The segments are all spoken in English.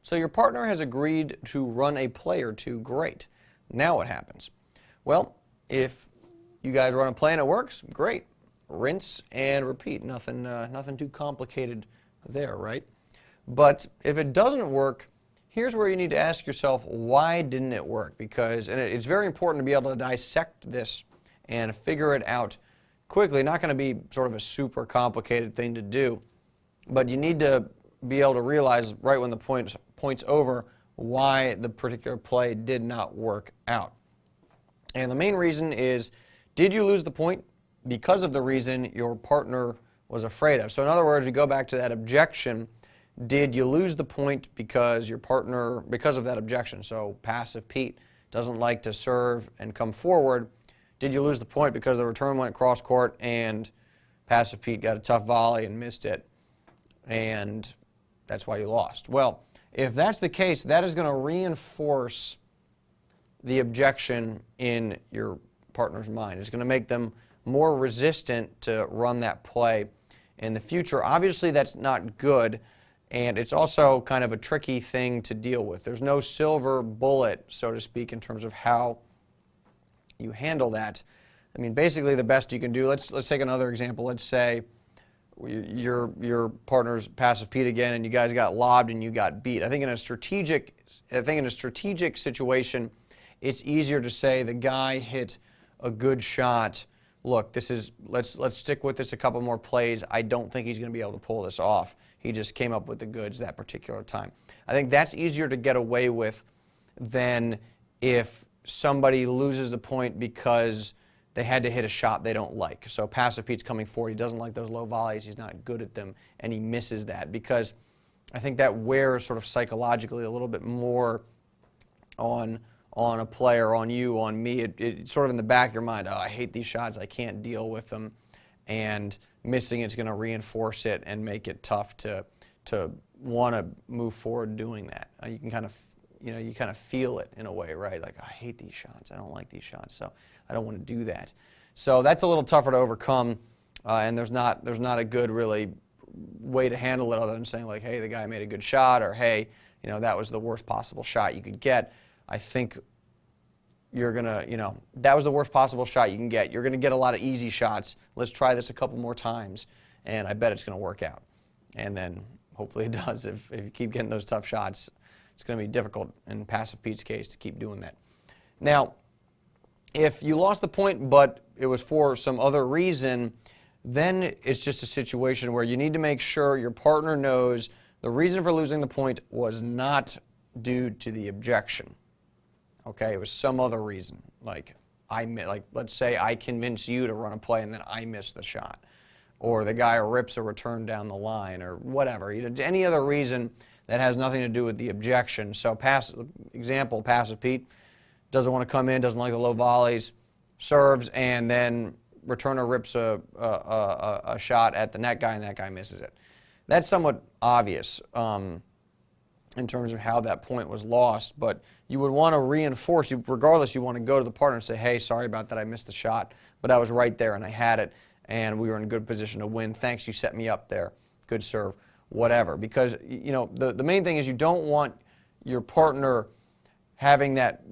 So your partner has agreed to run a play or two. Great. Now what happens? Well, if you guys run a play and it works, great. Rinse and repeat. Nothing too complicated there, right? But if it doesn't work, here's where you need to ask yourself, why didn't it work? Because, and it's very important to be able to dissect this and figure it out quickly. Not going to be sort of a super complicated thing to do, but you need to be able to realize right when the point's over why the particular play did not work out. And the main reason is, did you lose the point because of the reason your partner was afraid of? So in other words, we go back to that objection. Did you lose the point because your partner, because of that objection? So passive Pete doesn't like to serve and come forward. Did you lose the point because the return went cross court and passive Pete got a tough volley and missed it, and that's why you lost? Well, if that's the case, that is going to reinforce the objection in your partner's mind. It's going to make them more resistant to run that play in the future. Obviously, that's not good, and it's also kind of a tricky thing to deal with. There's no silver bullet, so to speak, in terms of how you handle that. I mean, basically, the best you can do. Let's take another example. Let's say your partner's passive Pete again, and you guys got lobbed and you got beat. I think in a strategic situation, it's easier to say the guy hit a good shot. Look, let's stick with this a couple more plays. I don't think he's going to be able to pull this off. He just came up with the goods that particular time. I think that's easier to get away with than if somebody loses the point because they had to hit a shot they don't like. So passive Pete's coming forward. He doesn't like those low volleys. He's not good at them, and he misses that because I think that wears sort of psychologically a little bit more on a player, on you, on me. It's sort of in the back of your mind, oh, I hate these shots. I can't deal with them. And missing it's going to reinforce it and make it tough to want to move forward doing that. You can kind of feel it in a way, right? Like, I hate these shots. I don't like these shots, so I don't want to do that. So that's a little tougher to overcome, and there's not a good really way to handle it other than saying like, hey, the guy made a good shot, or hey, that was the worst possible shot you could get. I think you're going to, that was the worst possible shot you can get. You're going to get a lot of easy shots. Let's try this a couple more times, and I bet it's going to work out. And then hopefully it does. If you keep getting those tough shots, it's going to be difficult in passive Pete's case to keep doing that. Now, if you lost the point but it was for some other reason, then it's just a situation where you need to make sure your partner knows the reason for losing the point was not due to the objection. Okay, it was some other reason. Like let's say I convince you to run a play and then I miss the shot, or the guy rips a return down the line, or whatever. Any other reason that has nothing to do with the objection. So passive Pete doesn't want to come in, doesn't like the low volleys, serves, and then returner rips a shot at the net guy, and that guy misses it. That's somewhat obvious in terms of how that point was lost, but you would want to reinforce, regardless, you want to go to the partner and say, hey, sorry about that, I missed the shot, but I was right there and I had it, and we were in a good position to win. Thanks, you set me up there. Good serve, whatever. Because, the main thing is you don't want your partner having that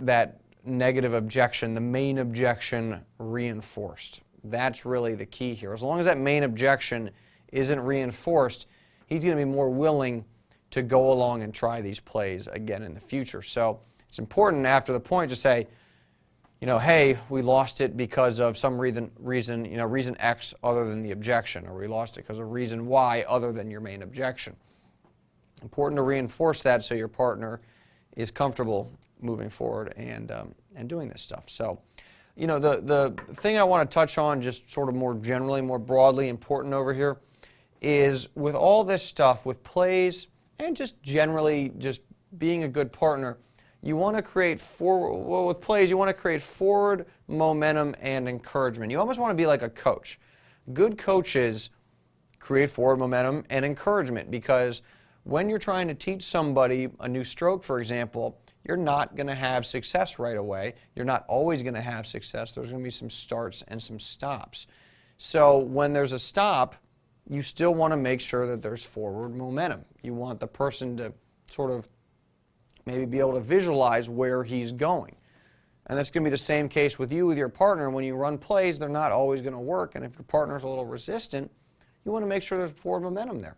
negative objection, the main objection, reinforced. That's really the key here. As long as that main objection isn't reinforced, he's going to be more willing to go along and try these plays again in the future. So it's important after the point to say, hey, we lost it because of some reason X other than the objection, or we lost it because of reason Y other than your main objection. Important to reinforce that so your partner is comfortable moving forward and doing this stuff. So, the thing I want to touch on just sort of more generally, more broadly important over here is with all this stuff, with plays and just generally just being a good partner, you want to create with plays, you want to create forward momentum and encouragement. You almost want to be like a coach. Good coaches create forward momentum and encouragement, because when you're trying to teach somebody a new stroke, for example, you're not going to have success right away. You're not always going to have success. There's going to be some starts and some stops. So when there's a stop, you still want to make sure that there's forward momentum. You want the person to sort of maybe be able to visualize where he's going. And that's going to be the same case with you with your partner. When you run plays, they're not always going to work. And if your partner's a little resistant, you want to make sure there's forward momentum there.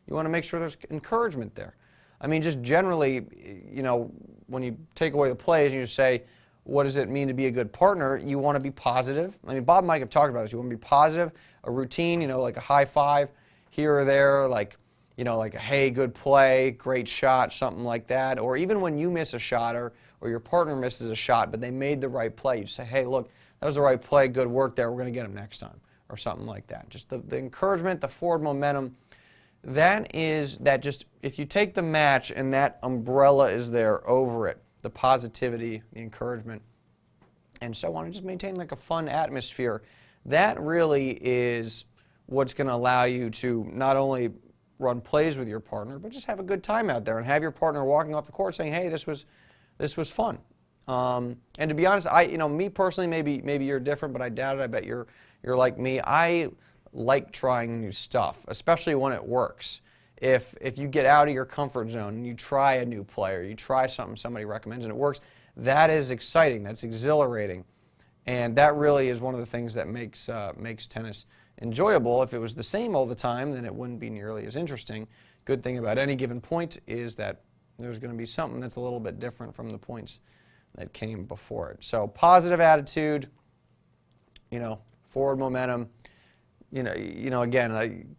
You want to make sure there's encouragement there. I mean, just generally, you know, when you take away the plays and you say, what does it mean to be a good partner? You want to be positive. I mean, Bob and Mike have talked about this. You want to be positive, a routine, you know, like a high five here or there, like, you know, like a, hey, good play, great shot, something like that. Or even when you miss a shot or your partner misses a shot, but they made the right play, you say, hey, look, that was the right play, good work there, we're going to get him next time, or something like that. Just the encouragement, the forward momentum, just, if you take the match and that umbrella is there over it, the positivity, the encouragement, and so on, and just maintain like a fun atmosphere, that really is what's going to allow you to not only run plays with your partner, but just have a good time out there and have your partner walking off the court saying, hey, this was fun. And to be honest, me personally, maybe you're different, but I doubt it. I bet you're like me. I like trying new stuff, especially when it works. If you get out of your comfort zone and you try a new play or you try something somebody recommends and it works, that is exciting. That's exhilarating, and that really is one of the things that makes tennis enjoyable. If it was the same all the time, then it wouldn't be nearly as interesting. Good thing about any given point is that there's going to be something that's a little bit different from the points that came before it. So positive attitude, forward momentum. Again,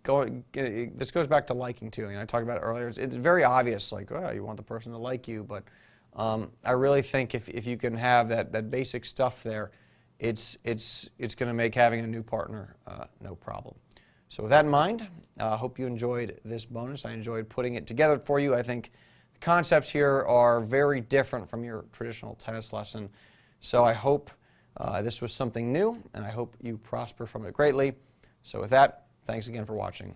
this goes back to liking too. I talked about it earlier. It's very obvious, like, oh, you want the person to like you, but I really think if you can have that basic stuff there, it's going to make having a new partner no problem. So with that in mind, I hope you enjoyed this bonus. I enjoyed putting it together for you. I think the concepts here are very different from your traditional tennis lesson. So I hope this was something new, and I hope you prosper from it greatly. So with that, thanks again for watching.